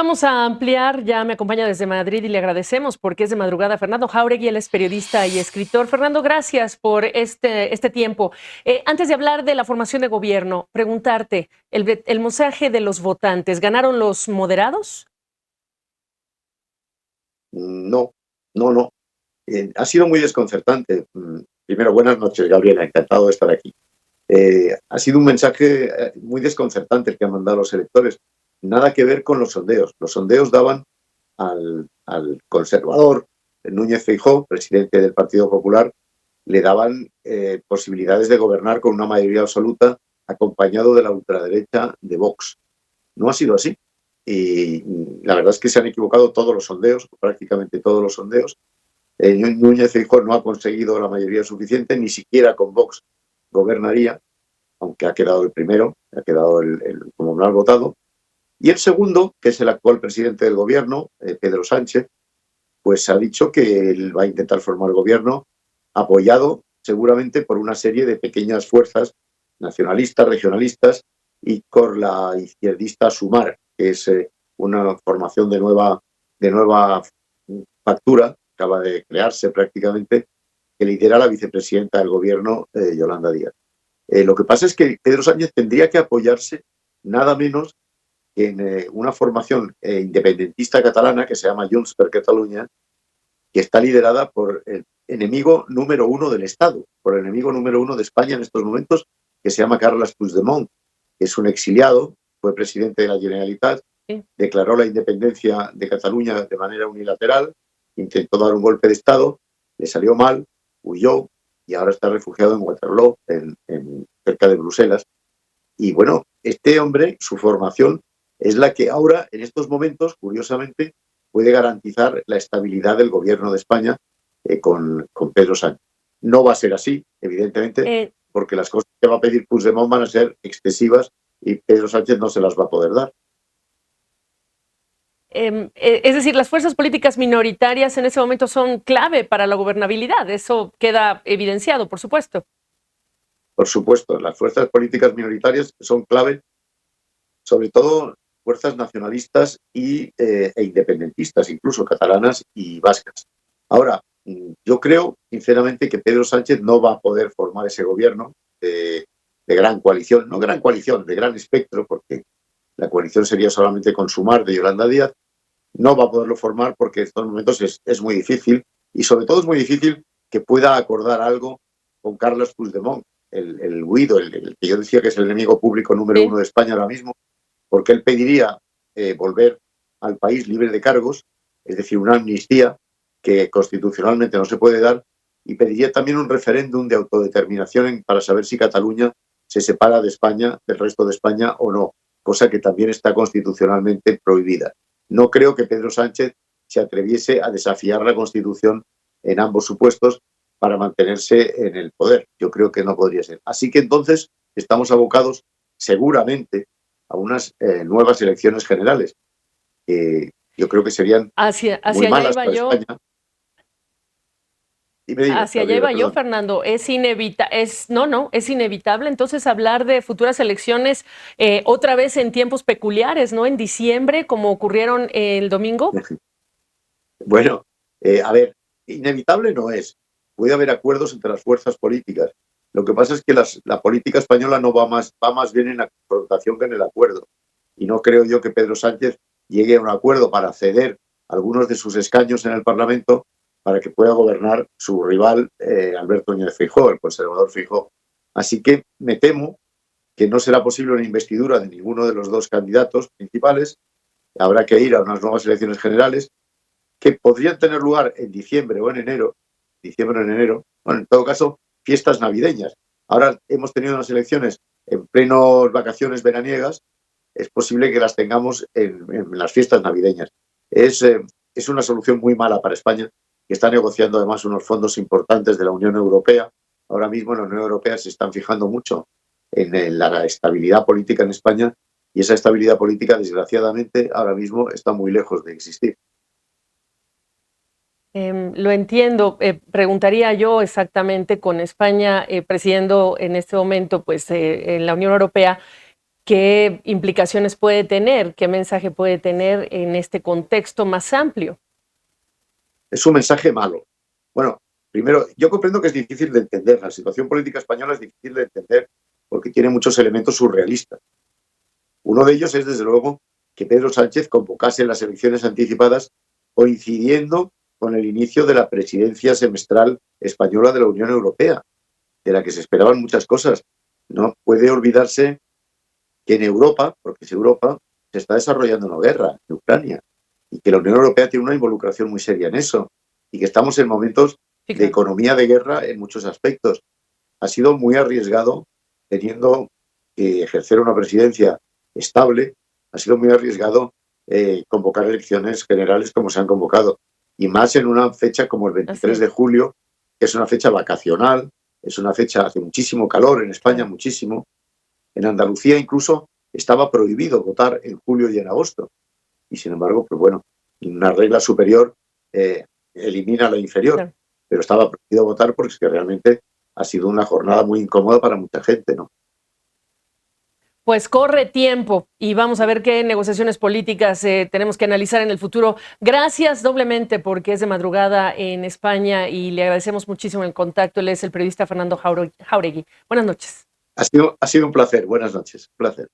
Vamos a ampliar, ya me acompaña desde Madrid y le agradecemos porque es de madrugada Fernando Jáuregui, él es periodista y escritor. Fernando, gracias por este tiempo. Antes de hablar de la formación de gobierno, preguntarte, el mensaje de los votantes, ¿ganaron los moderados? No, no. Ha sido muy desconcertante. Primero, buenas noches, Gabriela, encantado de estar aquí. Ha sido un mensaje muy desconcertante el que han mandado los electores. Nada que ver con los sondeos. Los sondeos daban al conservador Núñez Feijóo, presidente del Partido Popular, le daban posibilidades de gobernar con una mayoría absoluta acompañado de la ultraderecha de Vox. No ha sido así. Y la verdad es que se han equivocado todos los sondeos, prácticamente todos los sondeos. Núñez Feijóo no ha conseguido la mayoría suficiente, ni siquiera con Vox gobernaría, aunque ha quedado el primero, ha quedado el comunal votado. Y el segundo, que es el actual presidente del gobierno, Pedro Sánchez, pues ha dicho que él va a intentar formar gobierno apoyado seguramente por una serie de pequeñas fuerzas nacionalistas, regionalistas y por la izquierdista Sumar, que es una formación de nueva factura, acaba de crearse prácticamente, que lidera la vicepresidenta del gobierno, Yolanda Díaz. Lo que pasa es que Pedro Sánchez tendría que apoyarse nada menos que en una formación independentista catalana que se llama Junts per Catalunya, que está liderada por el enemigo número uno del Estado, por el enemigo número uno de España en estos momentos, que se llama Carles Puigdemont, que es un exiliado, fue presidente de la Generalitat, declaró la independencia de Cataluña de manera unilateral, intentó dar un golpe de Estado, le salió mal, huyó y ahora está refugiado en Waterloo, cerca de Bruselas. Y bueno, este hombre, su formación es la que ahora, en estos momentos, curiosamente, puede garantizar la estabilidad del gobierno de España con Pedro Sánchez. No va a ser así, evidentemente, porque las cosas que va a pedir Puigdemont van a ser excesivas y Pedro Sánchez no se las va a poder dar. Es decir, las fuerzas políticas minoritarias en ese momento son clave para la gobernabilidad. Eso queda evidenciado, por supuesto. Por supuesto, las fuerzas políticas minoritarias son clave, sobre todo fuerzas nacionalistas e independentistas, incluso catalanas y vascas. Ahora, yo creo, sinceramente, que Pedro Sánchez no va a poder formar ese gobierno de gran coalición, no gran coalición, de gran espectro, porque la coalición sería solamente con Sumar de Yolanda Díaz. No va a poderlo formar porque en estos momentos es muy difícil y sobre todo es muy difícil que pueda acordar algo con Carles Puigdemont, el huido, el que yo decía que es el enemigo público número uno de España ahora mismo, porque él pediría volver al país libre de cargos, es decir, una amnistía que constitucionalmente no se puede dar, y pediría también un referéndum de autodeterminación para saber si Cataluña se separa de España, del resto de España o no, cosa que también está constitucionalmente prohibida. No creo que Pedro Sánchez se atreviese a desafiar la Constitución en ambos supuestos para mantenerse en el poder. Yo creo que no podría ser. Así que entonces estamos abocados seguramente a unas nuevas elecciones generales, que yo creo que serían muy malas para España. Hacia allá iba yo, Fernando. Es inevitable entonces hablar de futuras elecciones otra vez en tiempos peculiares, ¿no? En diciembre, como ocurrieron el domingo. Bueno, a ver, inevitable no es. Puede haber acuerdos entre las fuerzas políticas. Lo que pasa es que la política española no va más bien en la confrontación que en el acuerdo. Y no creo yo que Pedro Sánchez llegue a un acuerdo para ceder algunos de sus escaños en el Parlamento para que pueda gobernar su rival, Alberto Núñez Feijóo, el conservador Feijóo. Así que me temo que no será posible una investidura de ninguno de los dos candidatos principales. Habrá que ir a unas nuevas elecciones generales que podrían tener lugar en diciembre o en enero, bueno, en todo caso, fiestas navideñas. Ahora hemos tenido unas elecciones en plenas vacaciones veraniegas, es posible que las tengamos en las fiestas navideñas. Es una solución muy mala para España, que está negociando además unos fondos importantes de la Unión Europea. Ahora mismo en la Unión Europea se están fijando mucho en la estabilidad política en España y esa estabilidad política, desgraciadamente, ahora mismo está muy lejos de existir. Lo entiendo. Preguntaría yo exactamente con España presidiendo en este momento pues, en la Unión Europea. ¿Qué implicaciones puede tener? ¿Qué mensaje puede tener en este contexto más amplio? Es un mensaje malo. Bueno, primero, yo comprendo que es difícil de entender. La situación política española es difícil de entender porque tiene muchos elementos surrealistas. Uno de ellos es, desde luego, que Pedro Sánchez convocase las elecciones anticipadas coincidiendo con el inicio de la presidencia semestral española de la Unión Europea, de la que se esperaban muchas cosas. No puede olvidarse que en Europa, porque es Europa, se está desarrollando una guerra en Ucrania y que la Unión Europea tiene una involucración muy seria en eso y que estamos en momentos Sí, de claro. economía de guerra en muchos aspectos. Ha sido muy arriesgado teniendo que ejercer una presidencia estable, ha sido muy arriesgado convocar elecciones generales como se han convocado y más en una fecha como el Así 23 de es, julio, que es una fecha vacacional, es una fecha, hace muchísimo calor en España, claro. muchísimo. En Andalucía incluso estaba prohibido votar en julio y en agosto. Y sin embargo, pues bueno, una regla superior elimina la inferior. Claro. Pero estaba prohibido votar porque es que realmente ha sido una jornada muy incómoda para mucha gente, ¿no? Pues corre tiempo y vamos a ver qué negociaciones políticas tenemos que analizar en el futuro. Gracias doblemente porque es de madrugada en España y le agradecemos muchísimo el contacto. Él es el periodista Fernando Jauregui. Buenas noches. Ha sido un placer. Buenas noches. Un placer.